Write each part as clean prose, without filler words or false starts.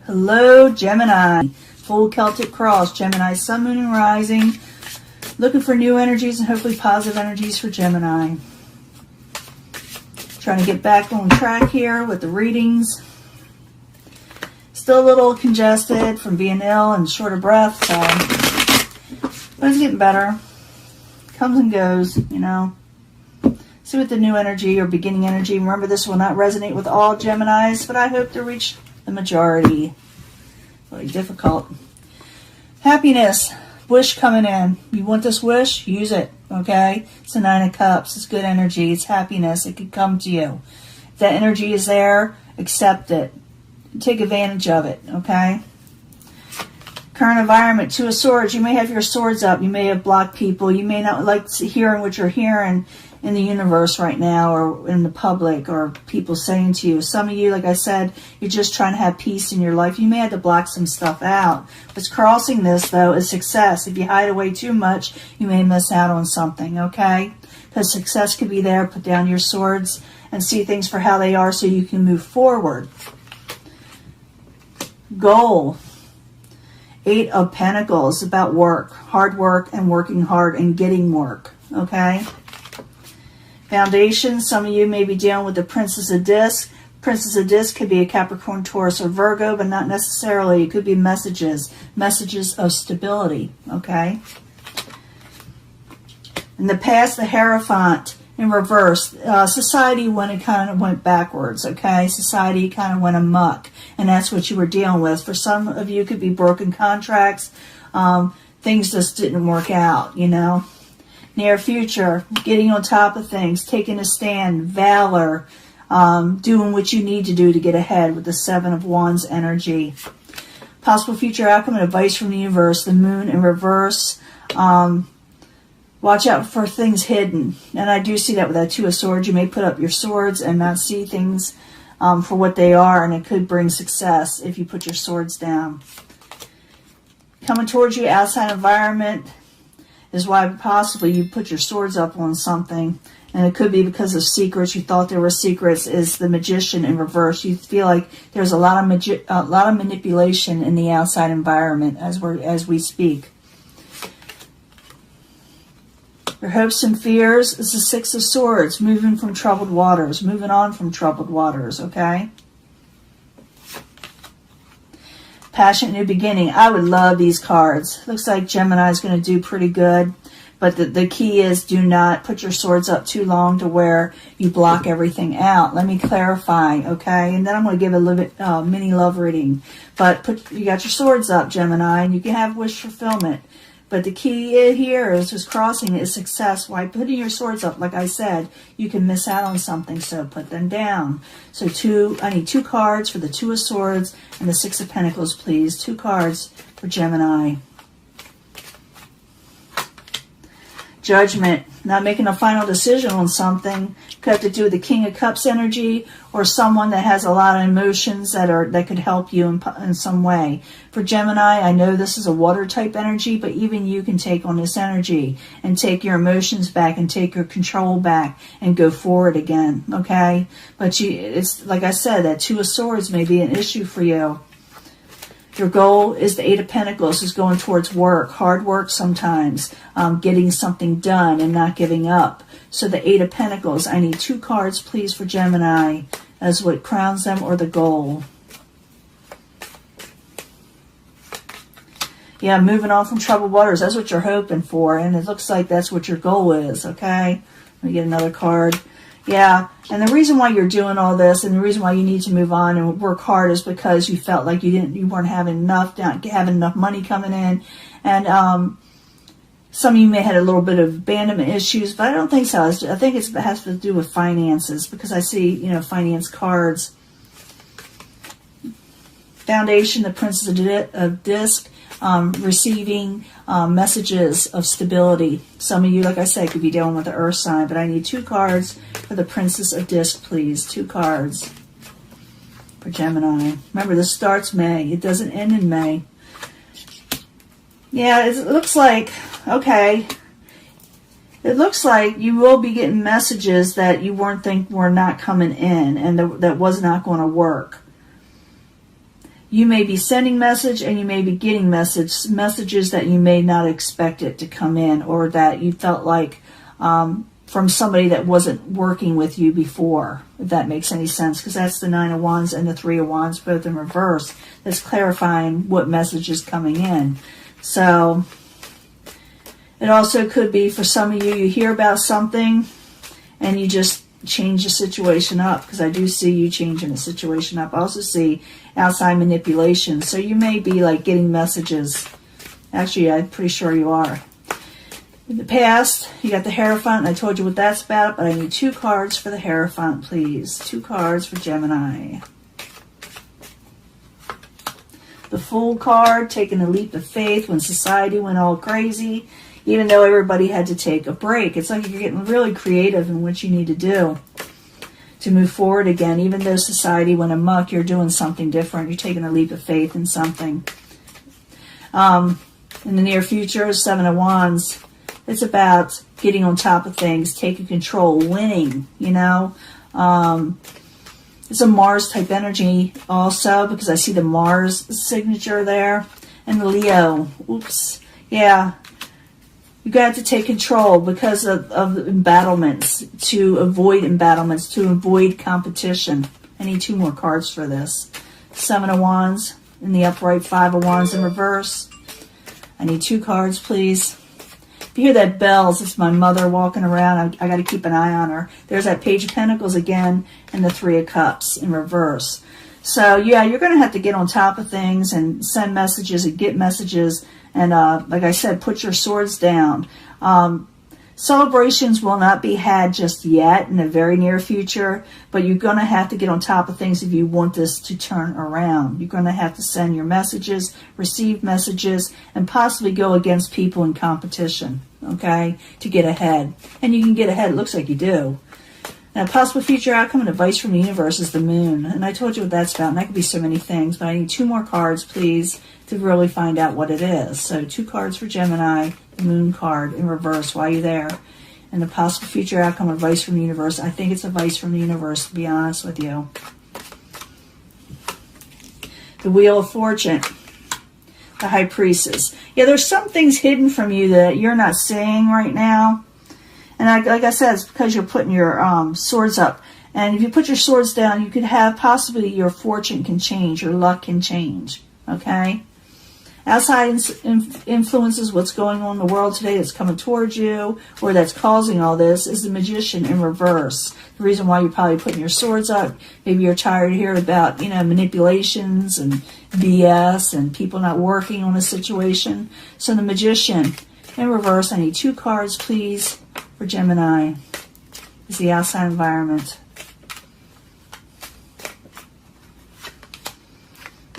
Hello, Gemini. Full Celtic cross. Gemini, sun, moon, and rising. Looking for new energies and hopefully positive energies for Gemini. Trying to get back on track here with the readings. Still a little congested from being ill and short of breath, so but it's getting better. Comes and goes, you know. See what the new energy or beginning energy. Remember, this will not resonate with all Geminis, but I hope to reach the majority. Really difficult. Happiness. Wish coming in. You want this wish? Use it. Okay? It's the Nine of Cups. It's good energy. It's happiness. It could come to you. If that energy is there, accept it. Take advantage of it. Okay? Current environment. Two of Swords. You may have your swords up. You may have blocked people. You may not like hearing what you're hearing in the universe right now, or in the public, or people saying to you. Some of you, like I said, you're just trying to have peace in your life. You may have to block some stuff out. What's crossing this, though, is success. If you hide away too much, you may miss out on something, okay? Because success could be there. Put down your swords and see things for how they are so you can move forward. Goal. Eight of Pentacles. About work. Hard work and working hard and getting work, okay? Foundation. Some of you may be dealing with the Princess of Disc. Princess of Disc could be a Capricorn, Taurus, or Virgo, but not necessarily. It could be messages of stability, okay? In the past, the Hierophant in reverse. Society kind of went backwards, okay? Society kind of went amok, and that's what you were dealing with. For some of you, it could be broken contracts. Things just didn't work out, you know? Near future, getting on top of things, taking a stand, valor, doing what you need to do to get ahead with the Seven of Wands energy. Possible future outcome and advice from the universe, the Moon in reverse. Watch out for things hidden. And I do see that with that Two of Swords. You may put up your swords and not see things for what they are, and it could bring success if you put your swords down. Coming towards you, outside environment, is why possibly you put your swords up on something, and it could be because of secrets. You thought there were secrets. Is the Magician in reverse. You feel like there's a lot of manipulation in the outside environment as we speak. Your hopes and fears is the Six of Swords. Moving from troubled waters. Moving on from troubled waters. Okay. Passionate new beginning. I would love these cards. Looks like Gemini is going to do pretty good. But the key is, do not put your swords up too long to where you block everything out. Let me clarify, okay? And then I'm going to give a little bit mini love reading. But you got your swords up, Gemini, and you can have wish fulfillment. But the key here is just crossing is success. By putting your swords up, like I said, you can miss out on something, so put them down. So I need two cards for the Two of Swords and the Six of Pentacles, please. Two cards for Gemini. Judgment. Not making a final decision on something. Could have to do with the King of Cups energy, or someone that has a lot of emotions that could help you in some way. For Gemini, I know this is a water type energy, but even you can take on this energy and take your emotions back and take your control back and go forward again, okay? But it's like I said, that Two of Swords may be an issue for you. Your goal is the Eight of Pentacles, is going towards work, hard work sometimes, getting something done and not giving up. So the Eight of Pentacles, I need two cards, please, for Gemini as what crowns them, or the goal. Yeah, moving on from troubled waters. That's what you're hoping for, and it looks like that's what your goal is, okay? Let me get another card. Yeah, and the reason why you're doing all this, and the reason why you need to move on and work hard, is because you felt like you weren't having enough, not having enough money coming in, and some of you may have had a little bit of abandonment issues, but I don't think so. I think it has to do with finances, because I see, finance cards. Foundation, the Princess of Disc, receiving messages of stability. Some of you, like I said, could be dealing with the earth sign, but I need two cards for the Princess of Disc, please. Two cards for Gemini. Remember, this starts May. It doesn't end in May. Yeah, it looks like, okay, It looks like you will be getting messages that you weren't think were not coming in, and that was not going to work. You may be sending message, and you may be getting messages that you may not expect it to come in, or that you felt like from somebody that wasn't working with you before, if that makes any sense, because that's the Nine of Wands and the Three of Wands, both in reverse. That's clarifying what message is coming in. So it also could be for some of you, you hear about something and you just change the situation up, because I do see you changing the situation up. I also see outside manipulation. So you may be like getting messages. Actually, I'm pretty sure you are. In the past, you got the Hierophant, and I told you what that's about, but I need 2 cards for the Hierophant, please. 2 cards for Gemini. The Fool card, taking a leap of faith when society went all crazy, even though everybody had to take a break. It's like you're getting really creative in what you need to do to move forward again. Even though society went amok, you're doing something different. You're taking a leap of faith in something. In the near future, 7 of Wands, it's about getting on top of things, taking control, winning, you know. It's a Mars type energy also, because I see the Mars signature there. And the Leo, oops, yeah. You got to take control because of embattlements, to avoid embattlements, to avoid competition. I need 2 more cards for this. 7 of Wands in the upright, 5 of Wands in reverse. I need 2 cards, please. If you hear that bells, it's my mother walking around. I got to keep an eye on her. There's that Page of Pentacles again, and the 3 of Cups in reverse. So, yeah, you're going to have to get on top of things and send messages and get messages. And like I said, put your swords down. Celebrations will not be had just yet in the very near future, but you're going to have to get on top of things if you want this to turn around. You're going to have to send your messages, receive messages, and possibly go against people in competition, okay, to get ahead. And you can get ahead. It looks like you do. Now, possible future outcome and advice from the universe is the Moon. And I told you what that's about. And that could be so many things. But I need 2 more cards, please, to really find out what it is. So 2 cards for Gemini, the Moon card in reverse while you're there. And the possible future outcome, advice from the universe. I think it's advice from the universe, to be honest with you. The Wheel of Fortune. The High Priestess. Yeah, there's some things hidden from you that you're not seeing right now. And like I said, it's because you're putting your swords up. And if you put your swords down, you could have possibly your fortune can change, your luck can change. Okay? Outside influences, what's going on in the world today that's coming towards you, or that's causing all this, is the Magician in reverse. The reason why you're probably putting your swords up, maybe you're tired of hearing about, you know, manipulations and BS and people not working on a situation. So the Magician in reverse, I need 2 cards, please, for Gemini. Is the outside environment.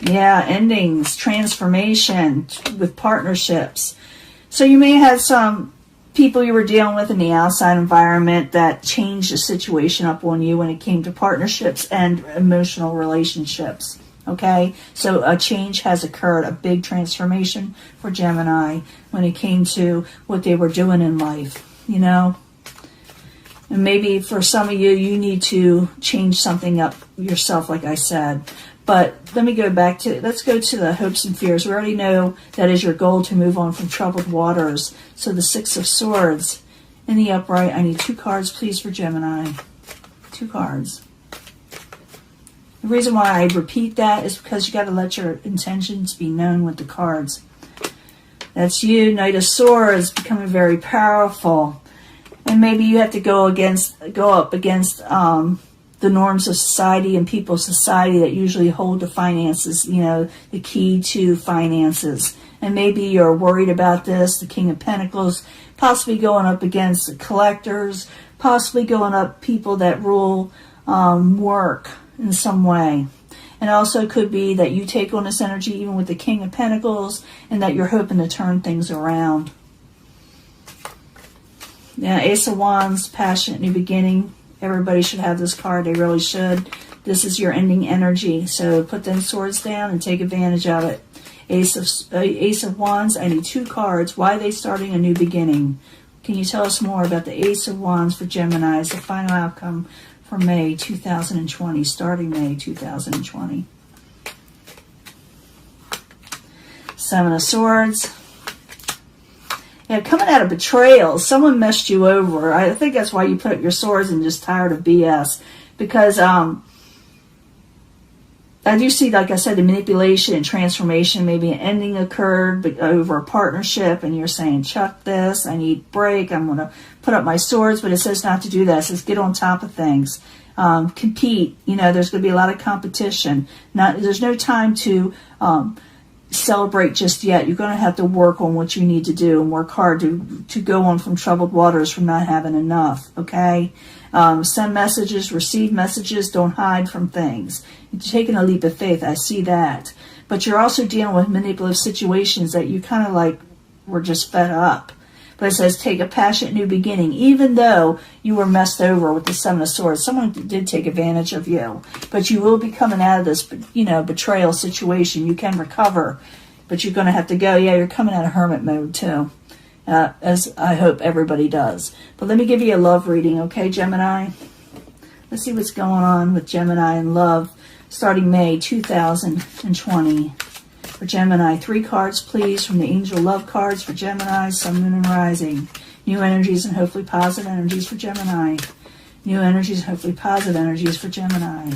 Yeah, endings, transformation with partnerships. So you may have some people you were dealing with in the outside environment that changed the situation up on you when it came to partnerships and emotional relationships. Okay, so a change has occurred, a big transformation for Gemini when it came to what they were doing in life, you know. And maybe for some of you, you need to change something up yourself, like I said. But let me go back to, let's go to the hopes and fears. We already know that is your goal, to move on from troubled waters. So the 6 of Swords in the upright. I need 2 cards, please, for Gemini. 2 cards. The reason why I repeat that is because you got to let your intentions be known with the cards. That's you, Knight of Swords, becoming very powerful. And maybe you have to go up against the norms of society and people's society that usually hold the finances, you know, the key to finances. And maybe you're worried about this, the King of Pentacles, possibly going up against the collectors, possibly going up people that rule work in some way. And also could be that you take on this energy even with the King of Pentacles, and that you're hoping to turn things around. Now, Ace of Wands, passionate new beginning. Everybody should have this card. They really should. This is your ending energy. So put them swords down and take advantage of it. Ace of Wands, I need 2 cards. Why are they starting a new beginning? Can you tell us more about the Ace of Wands for Gemini as the final outcome for May 2020, starting May 2020? Seven of Swords. Yeah, coming out of betrayal, someone messed you over. I think that's why you put up your swords and just tired of BS. Because I do see, like I said, the manipulation and transformation. Maybe an ending occurred but over a partnership, and you're saying, chuck this, I need a break, I'm going to put up my swords. But it says not to do that. It says get on top of things. Compete. You know, there's going to be a lot of competition. There's no time to celebrate just yet. You're going to have to work on what you need to do and work hard to go on from troubled waters, from not having enough. Okay. Send messages, receive messages, don't hide from things. You're taking a leap of faith, I see that. But you're also dealing with manipulative situations that you kind of like were just fed up. But it says take a passionate new beginning. Even though you were messed over with the Seven of Swords, someone did take advantage of you. But you will be coming out of this, you know, betrayal situation. You can recover, but you're going to have to go. Yeah, you're coming out of hermit mode too. As I hope everybody does. But let me give you a love reading, okay, Gemini? Let's see what's going on with Gemini and love starting May 2020. For Gemini, 3 cards, please, from the Angel Love cards for Gemini, Sun, Moon, and Rising. New energies and hopefully positive energies for Gemini. New energies and hopefully positive energies for Gemini.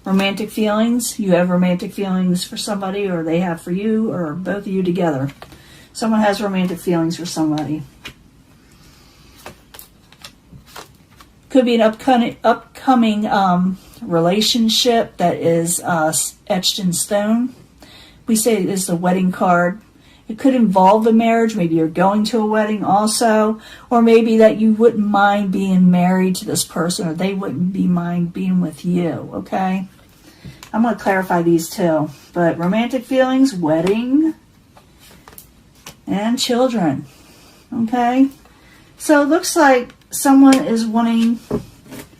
Romantic feelings. You have romantic feelings for somebody, or they have for you, or both of you together. Someone has romantic feelings for somebody. Could be an upcoming relationship that is etched in stone. We say it is the wedding card. It could involve a marriage. Maybe you're going to a wedding also. Or maybe that you wouldn't mind being married to this person, or they wouldn't mind being with you, okay? I'm going to clarify these too. But romantic feelings, wedding, and children, okay? So it looks like someone is wanting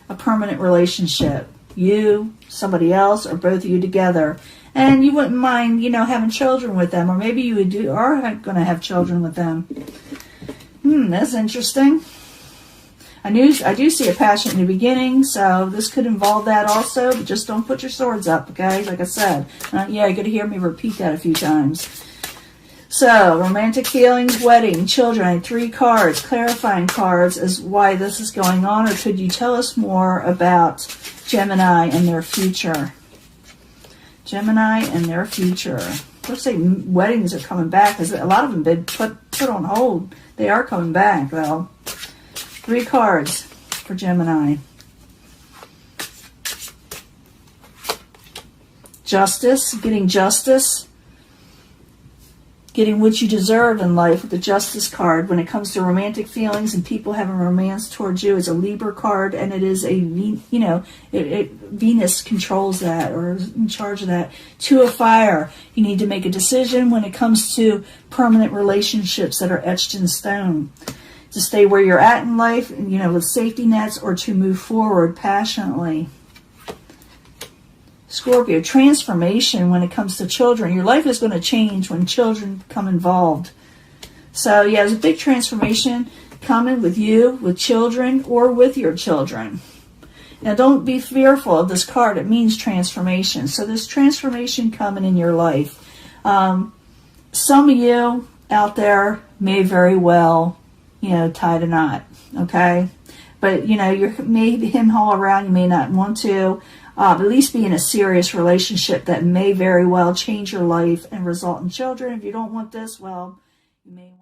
a permanent relationship. You, somebody else, or both of you together. And you wouldn't mind, you know, having children with them. Or maybe you are going to have children with them. That's interesting. I do see a passion in the beginning, so this could involve that also. But just don't put your swords up, okay? Like I said. Yeah, you're going to hear me repeat that a few times. So, romantic feelings, wedding, children, 3 cards, clarifying cards as why this is going on. Or could you tell us more about Gemini and their future? Gemini and their future. Looks like weddings are coming back, because a lot of them been put on hold. They are coming back, though. 3 cards for Gemini. Justice, getting justice. Getting what you deserve in life with the Justice card. When it comes to romantic feelings and people having romance towards you, it's a Libra card, and it is a, you know, Venus controls that, or is in charge of that. 2 of Fire. You need to make a decision when it comes to permanent relationships that are etched in stone. To stay where you're at in life, you know, with safety nets, or to move forward passionately. Scorpio, transformation when it comes to children. Your life is going to change when children become involved. So, yeah, there's a big transformation coming with you, with children, or with your children. Now, don't be fearful of this card. It means transformation. So, there's transformation coming in your life. Some of you out there may very well, you know, tie a knot, okay? But, you know, you may hem haul around. You may not want to. At least be in a serious relationship that may very well change your life and result in children. If you don't want this, well, you may want